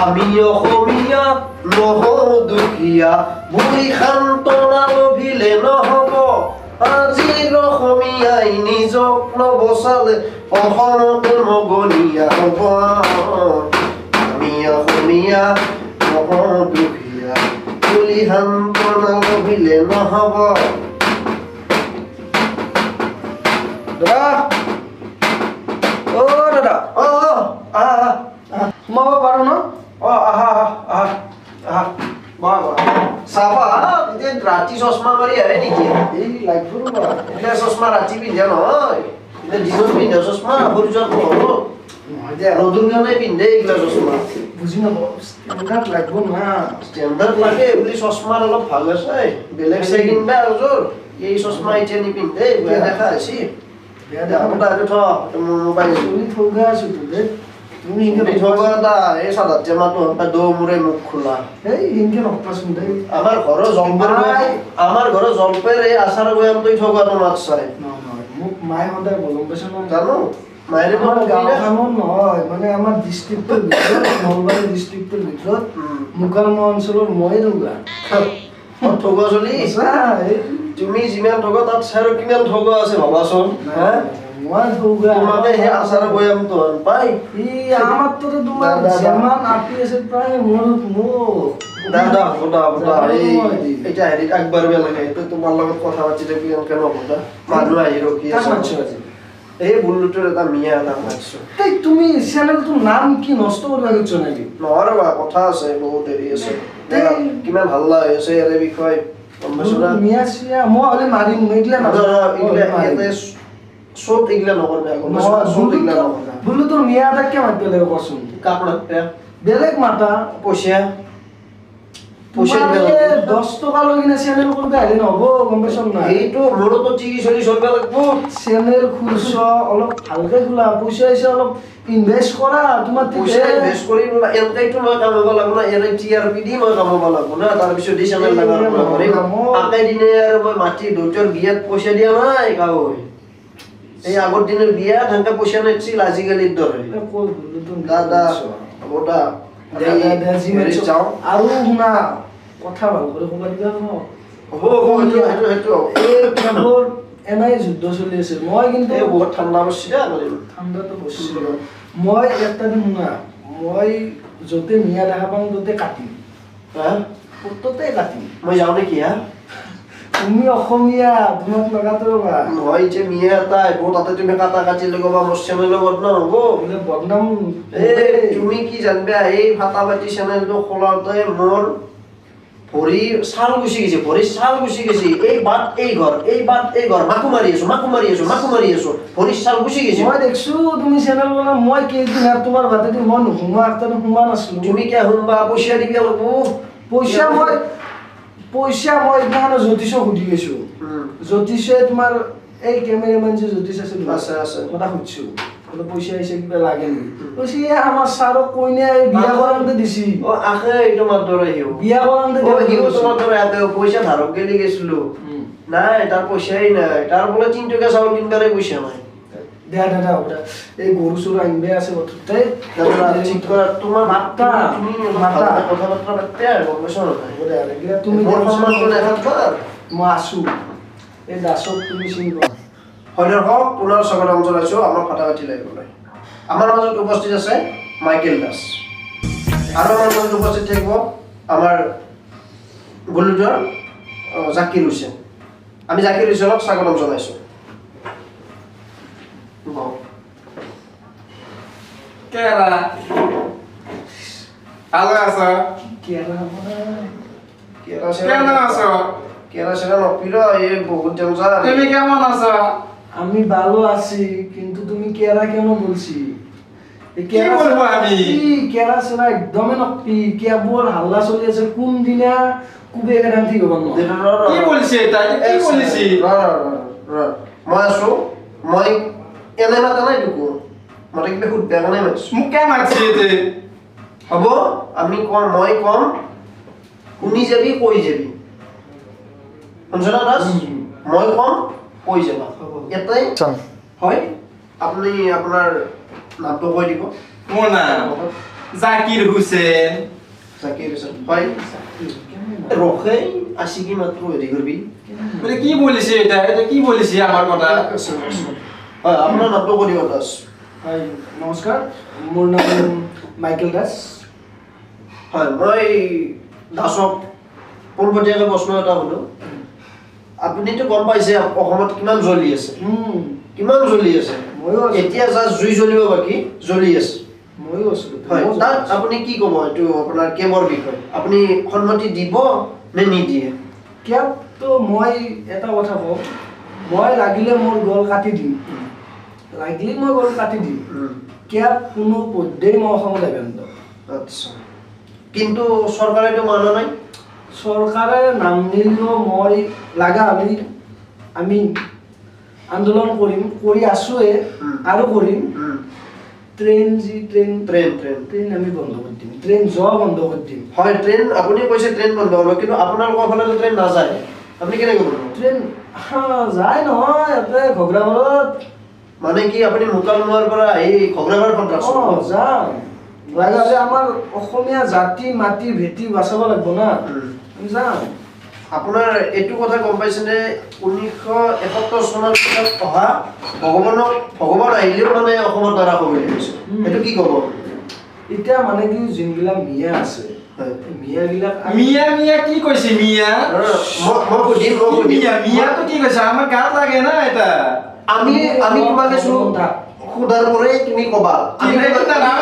আমি অসমীয়া নহওঁ দুখীয়া বুলি সান্তনা লভিলে নহ'ব আজিৰ অসমীয়াই নিজক নবচালে অসমতে মগনীয়া হ'ব আমি অসমীয়া নহওঁ দুখীয়া বুলি সান্তনা লভিলে নহ'ব দাদা দাদা সোমাব পাৰো ন আহা চাবা এতিয়া ৰাতি চশমা মাৰি আহে নেকি এই লাগিব ৰ'বা এতিয়া চশমা ৰাতি পিন্ধা নহয় এতিয়া দিনত পিন্ধা চশমা সৰু যোৱাত নহ'ব নতুন কাৰণে পিন্ধে এইগিলা চশমা বুজি নাপাওঁ ষ্টেণ্ডাৰ্ড লাগিব না ষ্টেণ্ডাৰ্ড লাগে বুলি চশমাৰ অলপ ভাল আছে বেলেগ চাই কিনবা এযোৰ এই চশমা এতিয়া নিপিন্ধে বেয়া দেখা হৈছে বেয়া দেখা মোটাটো থ মোৰ মোবাইল চলি থগা আছো তোলে তুমি হিংকে থগা দা এই সাদাত জামাটো দৌ মুৰে মুখ খোলা এই হিংকে নকপাচোন দেই আমাৰ ঘৰৰ জলপেৰ এই আচাৰ বয়াম তই থগাটো মাছ চাই মোক মায়ে সদায় বলম পাইছে ন জানো মায়েৰে মোৰ গাঁওখনত নহয় মানে আমাৰ ডিষ্ট্ৰিক্টৰ ভিতৰত নলবাৰী ডিষ্ট্ৰিক্টৰ ভিতৰত মুকালমা অঞ্চলৰ মই থগা ঠগা চলি তুমি যিমান ঠগা তাত চাই কিমান ঠগা আছে ভাবাচোন হা মই ঠগা তোমাকে হে আচাৰ বয়াম তো পাই ই আমাৰ তো তোমাৰ জামান আপি আছে প্ৰায় মোৰ দাদা এই এটা হেৰিত একবাৰ বেয়া লাগে তো তোমাৰ লগত কথা পাতি থাকি কেন কথা মানুহ আহি ৰখি আছে এই বুল্লুটোৰ এটা মিয়া নাম আছে এই তুমি চেনেলটোৰ নাম কি নষ্ট কৰিব গৈছ নেকি নহয় বা কথা আছে বহুত দেৰি আছে কিমান হাল্লা হৈ আছে ইয়াৰ বিষয়ে মিয়া চিয়া মই হলে মাৰিম এইগিলা নহয় সব এইগিলা নকৰবে আকৌ সব এইগিলা নকৰবে বুল্লুটোৰ মিয়া এটা কি মাত বেলেগ কচোন কাপড় বেলেগ মাতা পইচা 10 টকা লৈ কিনে চেনেল কৰিব আহিলে নহব গম পাইছ না এইটো মোৰতো 30-40 টকা লাগব চেনেল খুলছ অলপ ভালকে খোলা পইচা আছে অলপ ইনভেস্ট কৰা তোমাৰ পইচা ইনভেস্ট কৰি এনকাইটো মই কামাব লাগিব না এনে টিআৰপি দি মই কামাব লাগিব না তাৰ পিছত দি চেনেল লগাব পাৰিম আকাই দিনে আৰু মই মাটি দুজৰ বিয়াত পইচা দিয়া নাই কাও এই আগৰ দিনৰ বিয়া ধানকা পইচা নাছিল আজিকালিৰ দৰে দাদা বটা যাও আৰু শুনা কথা ভাল কৰে কবা দিবা ন হ'ব হেতু এই কেৱল এনাই যুদ্ধ চলি আছে মই কিন্তু বহুত ঠাণ্ডা বসছি দা ঠাণ্ডা তো বসছি মই একটা দিন শুনা মই যতে মিয়া দেখা পাম ততে কাটিম হ্যাঁ ততে কাটিম মই যাও নেকি হ্যাঁ তুমি অসমীয়া তোমাক লগাতো ৰবা মই যে মিয়া এটা বহুত তাতে তুমি কাটা কাটি লগবা মোৰ চেনেল বদনাম হ'ব বলে বদনাম তুমি কি জানবে এই ফাটাবাটি চেনেলটো খোলাতে মোৰ ভৰি ছাল গুছি গৈছে এই বাট এই ঘৰ মাকু মাৰি আছো ভৰি ছাল গুছি গৈছে মই দেখছো তুমি চেনেল বনা মই কেইদিন আর তোমার বাতে দি মন হুমা আক্তার হুমা নাছলো তুমি কে হুমবা পইচা দিবি অলপ পইচা মই ইমান জ্যোতিষ সুধি গৈছো জ্যোতিষে তোমাৰ এই ক্যামেৰাম্যান যে জ্যোতিষ আছে কথা খুঁজছো বলে পইচা আইছে কিবা লাগে নি কইছি আমার সারো কইনা বিয়া কৰাতে দিছি ও আখে এইটো মাত্ৰ আহিও বিয়া কৰাতে দিও তোমাৰ দৰে আতে পইচা ধাৰক গেলি গেছলো নাই তাৰ পইচাই নাই তাৰ বলে 3 টকা চাউল কিনবাৰে পইচা নাই দাদা ওটা এই গরু সুর আনবে আছে বটতে দাদা ঠিক করে তোমার মাত্রা তুমি মাত্রা কথা বার্তা করতে আর বলছো না বলে আরে তুমি সম্মান করে দেখাবা মই আসু এই দাসক তুমি চিনবা হলৰ হক পুনৰ স্বাগতম জনাইছো আমাৰ ফাটাকাটি লাইভলৈ আমাৰ মাজত উপস্থিত আছে মাইকেল দাস আৰু আমাৰ মাজত উপস্থিত থাকিব আমাৰ বুল্লুটোৰ জাকিৰ হুছেইন আমি জাকিৰ হুছেইনক স্বাগতম জনাইছো কেরা ভালো আছো কেমন আছো কেরা সেটা নপিলো এই বহুত জমজা তুমি কেমন আছো আমি ভালো আছি কিন্তু তুমি কেরা কেন বলছি কি বলবো আমি কেরা সেটা একদমই নপি কেবল হাল্লা চলি আছে কোন দিনা কুবে কেন ঠিক হব না কি বলছি এটা কি বলছি মই আছো মই এনে মাতা নাই দুকো মতে কিবা খুদ বেয়া নাই মাছ মোক কে মারছি এতে হব আমি কম মই কম শুনি যাবি কৈ যাবি শুনছনা দাস মই কম কৈ যাবা এটাই হয় আপনি আপনার নামটো কৈ দিব মোৰ নাম জাকিৰ হোসেন জাকিৰ হোসেন হয় ৰখে আসি কি মাত্ৰ হেৰি কৰবি বলে কি বলিস এটা এটা কি বলিস আমাৰ কথা হয় আপনাৰ নামটো কৰিব দাস হয় নমস্কাৰ মোৰ নাম মাইকেল দাস হয় মই দাসক পোনপটীয়াকৈ প্ৰশ্ন এটা হলো আপুনিতো গম পাইছে অসমত কিমান জ্বলি আছে কিমান জ্বলি আছে ময়ো এতিয়া জাষ্ট জুই জ্বলিব বাকী জ্বলি আছে ময়ো আছোঁ হয় তাত আপুনি কি ক'ব এইটো আপোনাৰ কেবৰ বিষয় আপুনি সন্মতি দিব নে নিদিয়ে কেবটো মই এটা কথা কওঁ মই লাগিলে মোৰ গল কাটি দিম লাগিলে মই গল কাটি দিম কেব কোনো পধ্যেই মই অসমত এভেণ্ট আচ্ছা কিন্তু চৰকাৰেতো মানা নাই চৰকাৰে নাম নিলেও মই লাগা আমি আন্দোলন কৰিম কৰি আছোঁৱে আৰু কৰিম ট্ৰেইন ট্ৰেইন আমি বন্ধ কৰি দিম ট্ৰেইন যোৱা বন্ধ কৰি দিম হয় ট্ৰেইন আপুনি কৈছে ট্ৰেইন বন্ধ হ'ব কিন্তু আপোনালোকৰ ফালে ট্ৰেইন নাযায় আপুনি কেনেকৈ কৰিব ট্ৰেইন যায় নহয় ইয়াতে ঘগ্ৰাঘৰত মানে কি আপুনি মুকালমুৱাৰ পৰা আহি ঘগ্ৰাঘৰখন ৰাখক যাম লাগা হ'লে আমাৰ অসমীয়া জাতি মাটি ভেটি বাচাব লাগিব না আমি যাম আপোনাৰ এইটো কথা গম পাইছেনে 1971 চনৰ পিছত অহা ভগৱান আহিলেও মানে অসমত নাৰাখো বুলি কৈছে এইটো কি ক'ব এতিয়া মানে কি যোনবিলাক মিয়া আছে মিয়াবিলাক মিয়া মিয়া কি কৈছে মিয়া মই সুধিম মিয়া মিয়াটো কি কৈছে আমাৰ গাত লাগে না এটা আমি তোমাকে খুদাৰ পৰে তুমি ক'বা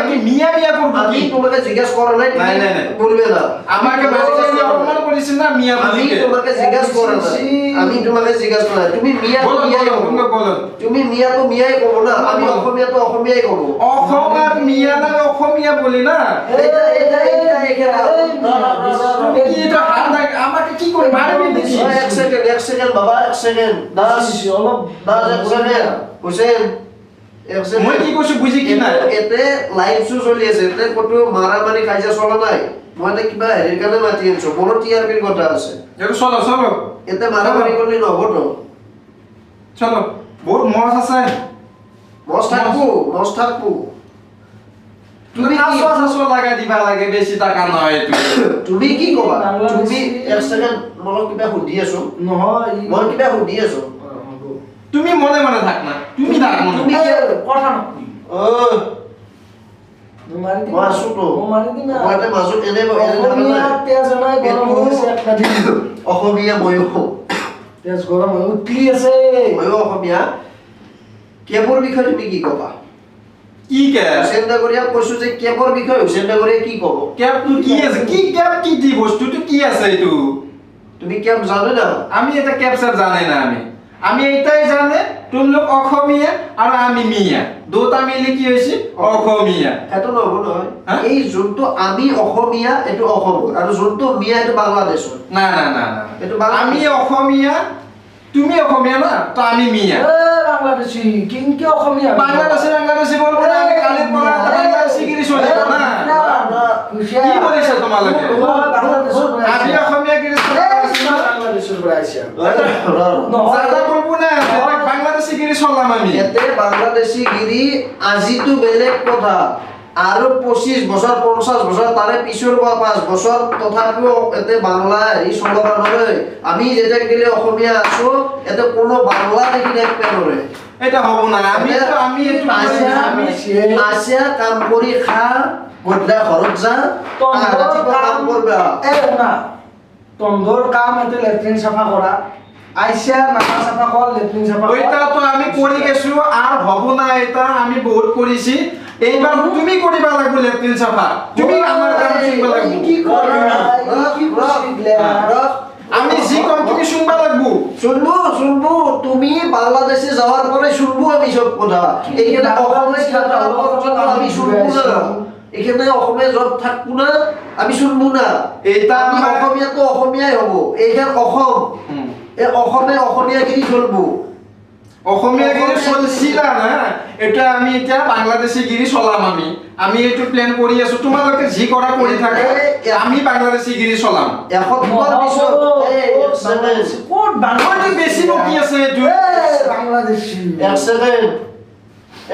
কি মিয়া মিয়া কৰব আমি কি তোমাকে জিজ্ঞাসা কৰা নাই নাই বলবে না আমাকে বাচ্চাকে অপমান কৰেছিস না মিয়া আমি বলিকে তোমাকে জিজ্ঞাসা কৰা নাই আমি তোমাকে জিজ্ঞাসা কৰা নাই তুমি মিয়া মিয়াই বলো তুমি মিয়া তো মিয়াই ক'ব না আমি অসমীয়া তো অসমীয়াই ক'ব অসমীয়া মিয়া না অসমীয়া বলি না তুমি কি এটা হাত না আমাকে কি করে মারবি নাকি এক সেকেন্ড বাবা এক সেকেন্ড দাস অলপ এক সেকেন্ড হোসেন মই কি কৈছো বুজি কি নাই এতে লাইভ শো চলি আছে এতে কতো মাৰামাৰি কাজিয়া চলা নাই মই এটা কিবা হেৰিৰ কাৰণে মাতি আনিছো বড়ো টিআৰপিৰ কথা আছে এটা চলো চলো এতে মাৰামাৰি কৰিলে নহ'ব তো চলো বহুত মজ আছে মস্ত থাকবো তুমি আসো আসো লাগা দিবা লাগে বেশি টাকা নয় তুমি কি ক'বা তুমি এক সেকেন্ড মই কিবা সুধি আছো নহয় মই কিবা সুধি আছো তুমি মনে মনে থাক না তুমি থাক মনে তুমি কথা নকবি মই আছো তো মাৰি দিম মই এটা মাজত এনে অসমীয়া তেজ নাই গৰম হৈছে একটা দিন অসমীয়া ময়ো তেজ গৰম হৈ উঠি আছে ময়ো অসমীয়া কেবৰ বিষয়ে তুমি কি ক'বা কি কে হুসেন ডাঙৰীয়া কৈছো যে কেবৰ বিষয়ে হুসেন ডাঙৰীয়া কি ক'ব ক্যাপ তো কি আছে কি ক্যাপ কি দি বস্তুটো কি আছে এটো তুমি কেব জানো না আমি এটা ক্যাপ স্যার জানাই না আমি এটাই জানে তুম লোক অসমীয়া আর আমি মিয়া দুটা মিলি কি হইছে অসমীয়া এটো নহব নহয় হা? এই যোনটো আমি অসমীয়া এটো অসম আৰু যোনটো মিয়া এটো বাংলাদেশৰ না না না না এটো বাংলাদেশ। আমি অসমীয়া তুমি অসমীয়া না তো আমি মিয়া বাংলাদেশী কিংকে অসমীয়া বাংলাদেশে বলবো না আমি কালে পড়া বাংলাদেশি গিরি চলে না কি বলিছে তোমালোকে আমি অসমীয়া গিরি বাংলাদেশের পৰা আইছে জাদা বলবো না বাংলাদেশি গিৰি চললাম আমি এতে বাংলাদেশী গিৰি আজিতো বেলেগ কথা আৰু 25 বছৰ 50 বছৰ তাৰে পিছৰ বা 5 বছৰ তথাপিও এতে বাংলা এই চলাব নহয় আমি যেটা গেলে অসমীয়া আছো এতে কোনো বাংলা দেখি দেখতে নৰে এটা হবো না আমি একটু আমি আসিয়া কাম কৰি খা গড্ডা ঘৰত যা কাম কৰবা তন্দৰ কাম এতে লেট্ৰিন চাফা কৰা আইসা নালা চাফা কর লেট্রিন চাফা ওইটা তো আমি করে গেছো আর হবো না এটা আমি বহুত করেছি এইবার তুমি করিবা লাগবে লেট্রিন সাফা তুমি আমার কাম শুনবা লাগবে কি আমি জি কম তুমি শুনবা লাগবে শুনবো তুমি বাংলাদেশে যাওয়ার পরে শুনবো আমি সব কথা এইখানে অসমে খেলা পর্যন্ত আমি শুনবো না এখানে অসমে জব থাকবো না আমি শুনবো না এটা আমি অসমীয়া তো অসমীয়াই হব এইখান অসম এই অসমে অসমীয়াগিরি চলবো অসমীয়া গিরি চলছিলা না এটা আমি এটা বাংলাদেশি গিরি চলাম আমি একটু প্ল্যান করি আছো তোমালোকে জি করা কৰি থাকে আমি বাংলাদেশি গিরি চলাম এখন তোমার পিছত কোড বাংলাদেশ বেশি বকি আছে এটো বাংলাদেশী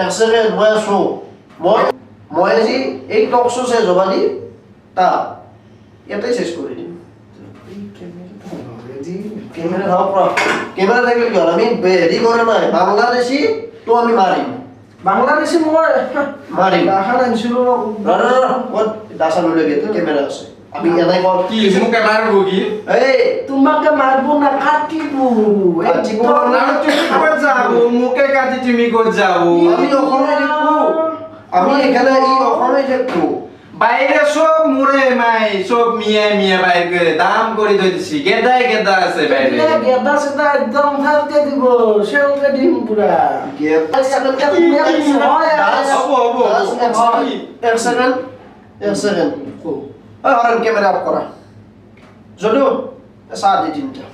এক সেকেন্ড মই আছো মই মই আজি এই টক শ্ব' শেষ হবা দি তা ইয়াতেই শেষ কৰি দিম কেমেৰা হওক কেমেৰা থাকিলে কি হ'ল আমি হেৰি কৰা নাই বাংলাদেশী তো আমি মাৰিম বাংলাদেশী মই মাৰিম দেখা নাছিলো দাসা লৈ লাগে কেমেৰা আছে আমি এনেই কল কি মুকে মারব কি এই তোমাকে মারবো না কাটিব কাটিব না। আর তুমি কই যাব মুকে কাটি তুমি কই যাব আমি অসমে দেখবো আমি এখানে এই অসমে দেখবো বাইরে সব মুরে মাই সব মিয়া মিয়া বাইরে দাম করে দিতেছি গেদাই গেদা আছে বাইরে গেদা সেটা একদম ফালকে দিব সেলকে দিম পুরা এক সেকেন্ড হরেন ক্যামেরা অফ করা যদু চাহ দি তিনটা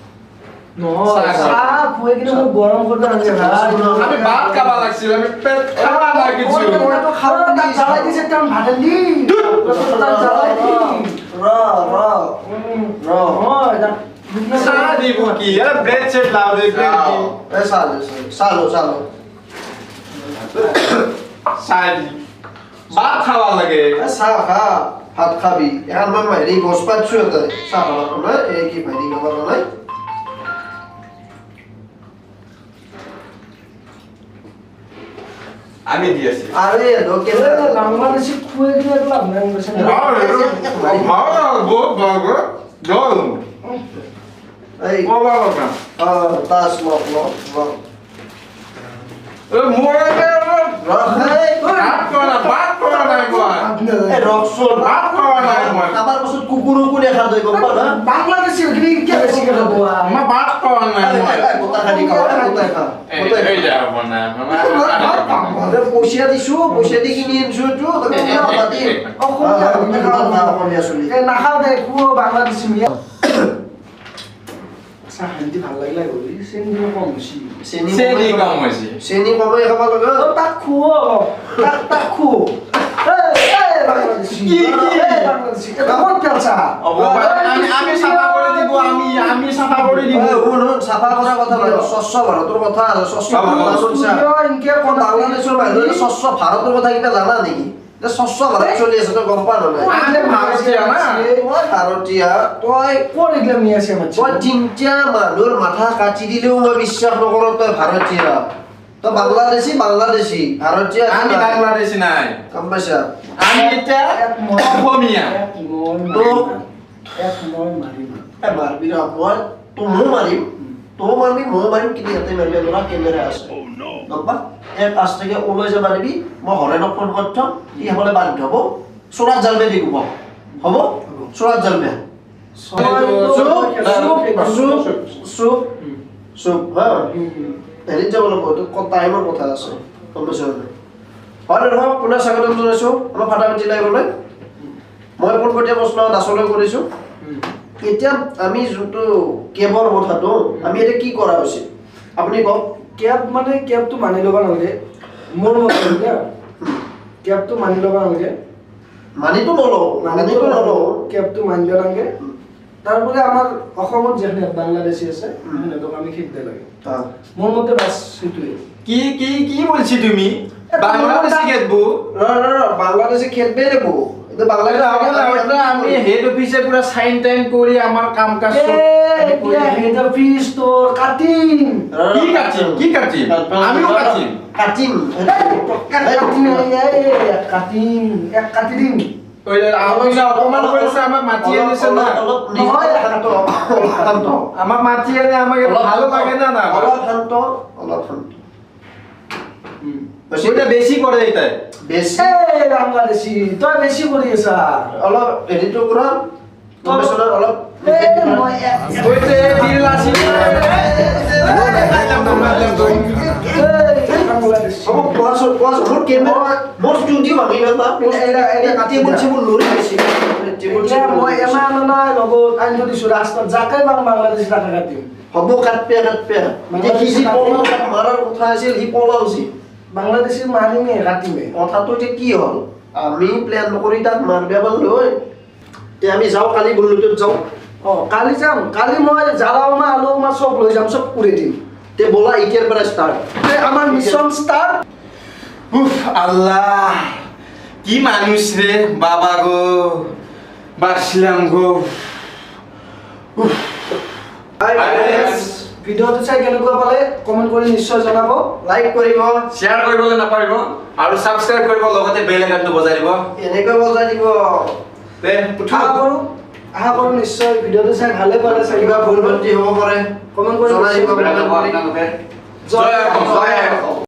গরম করতে আমি ভাত খাবা লাগছিল আমি পেট খাওয়া লাগিছিল চা দিব কি আরে ব্রেড সেট লাও দে ব্রেড কি চালো চা দি ভাত খাওয়া লাগে চাহ খা ভাত খাবি এখন মই হেৰি গছ পাতছো এটা চাহ খাব নাই এই কি হেৰি খাব নাই আমি দিয়েছি আরে লোকে বাংলাদেশি খুঁয়ে দিয়ে লাভ নাই ভালো বহুত ভালো জল এই বাবা বাবা তাস লক এ মোরে ভাত করা নাই মই ভাত করা নাই মই আমার পাছত কুকুরও কোনে খা দই গম পা না বাংলাদেশি কে বেশি করে আমার ভাত করা নাই মই কোথা খালি খাও কোথায় খা এই যাও না আরে পয়সা দিছো পয়সা দি কিনি আনছো তো তোকে কথা দি নাখাও দে কুয়ো বাংলাদেশি মিয়া শান্তি ভাল লাগিলে গলি চেনি কম বেছি চেনি কম হইছে চেনি কমে খাব লাগে তাক খুও তাক খুও বাংলাদেশি কি বাংলাদেশি এটা কোন পেলছা আমি সাফা করে দিব আমি সাফা করে দিব সাফা করার কথা নয় স্বচ্ছ ভারতের কথা আছে স্বচ্ছ ভারত শুনছা ইনকে কোন বাংলাদেশের বাইরে স্বচ্ছ ভারতের কথা কিটা জানা নেকি যে স্বচ্ছ ভারত চলি আছে তো গম পা না আমি ভারতীয় না ভারতীয় তই কোন এগুলা নিয়ে আসে আমার তই তিনটা মানুষ মাথা কাটি দিলেও মই বিশ্বাস নকৰো তই ভাৰতীয় তো বাংলাদেশী ভাৰতীয় আমি বাংলাদেশী নাই গম পাইছা আমি এটা অসমীয়া এক মই মারিম মারবি না মই তুমিও মারিম তুমিও মারবি ময়ো মারিম কিন্তু ইয়াতে মারিবি ল'ৰা কেমেৰা আছে গম পা এক পাঁচ থেকে ওলাই যাব পাৰিবি মই হৰেণক ফোন কৰি থম সি সেইফালে বান্ধি থব চোৰাত জাল বেদি দিব হ'ব চোৰাত জাল বে চুপ হা হেৰিত যাব লাগিব এইটো টাইমৰ কথা আছে গম পাইছ হয় নহয় পুনৰ স্বাগতম জনাইছোঁ আমাৰ ফাটাফাটি লাইভলৈ মই পোনপটীয়া প্ৰশ্ন দাসলৈ কৰিছোঁ এতিয়া আমি যোনটো কেবৰ কথাটো আমি এতিয়া কি কৰা হৈছে আপুনি কওক কেব মানে কেবটো মানি ল'ব নালাগে মোৰ মতে কেবটো মানি ল'ব নালাগে মানিতো নলওঁ কেবটো মানি ল'ব নালাগে তারপরে আমার অসমত যেখানে বাংলাদেশি আছে সেখানে আমি খেলতে লাগে মোৰ মতে বাস সেইটোৱে কি কি কি বলছি তুমি বাংলাদেশি খেলবো বাংলাদেশে খেলবে দেবো আমি হেড অফিসে পুরো সাইন টাইন করি আমার কাম কাজ হেড অফিস তোর কাটিং কি কাটিম আমিও কাটিম এক কাটিং ওই আমি না অপমান করেছে আমার মাটিয়ে দিছে না আমার মাটিয়ে নে আমাকে ভালো লাগে না না অলপ শান্ত ওইটা বেশি করে এটাই বেশি বাংলাদেশি তই বেশি কৰি আছা অলপ এডিটো কৰা প্ৰফেশনাল অলপ ওইতে দিল আসি মোৰ কেমেৰা মোৰ স্টুডিও ভাঙি গ'ল না এটা কাটি বলছি মোৰ লৰি গৈছে মই এমাহ নাই লগত আনি দিছো ৰাস্তাত যাকে বাংলাদেশি টাকা কাটিম হ'ব কাটপে এতিয়া সি পলাও মাৰাৰ কথা আছিল সি পলাওছি বাংলাদেশি মাৰিমে কাটিমে কথাটো এতিয়া কি হ'ল আমি প্লেন নকৰি তাক মাৰবে লৈ তে আমি যাওঁ কালি বুলুটোত যাওঁ কালি যাম কালি মই জালাও মা আলু মা সব লৈ যাম সব কৰি দিম তে বলা এতিয়াৰ পৰা ষ্টাৰ্ট আমাৰ মিছন ষ্টাৰ্ট উফ আল্লাহ কি মানুষ ৰে বাবা গো বাসলাম গো ভিডিঅ'টো চাই কেনেকুৱা পালে কমেণ্ট কৰি নিশ্চয় জনাব লাইক কৰিব শ্বেয়াৰ কৰিবলৈ নাপাহৰিব আৰু ছাবস্ক্ৰাইব কৰিব লগতে বেল আইকনটো বজাই দিব এনেকৈ বজাই দিব তে আশা কৰোঁ নিশ্চয় ভিডিঅ'টো চাই ভালে পালে কিবা ভুল ভ্ৰান্তি হ'ব পাৰে কমেণ্ট কৰি জনাই দিব নিশ্চয় জয় অসম জয় অসম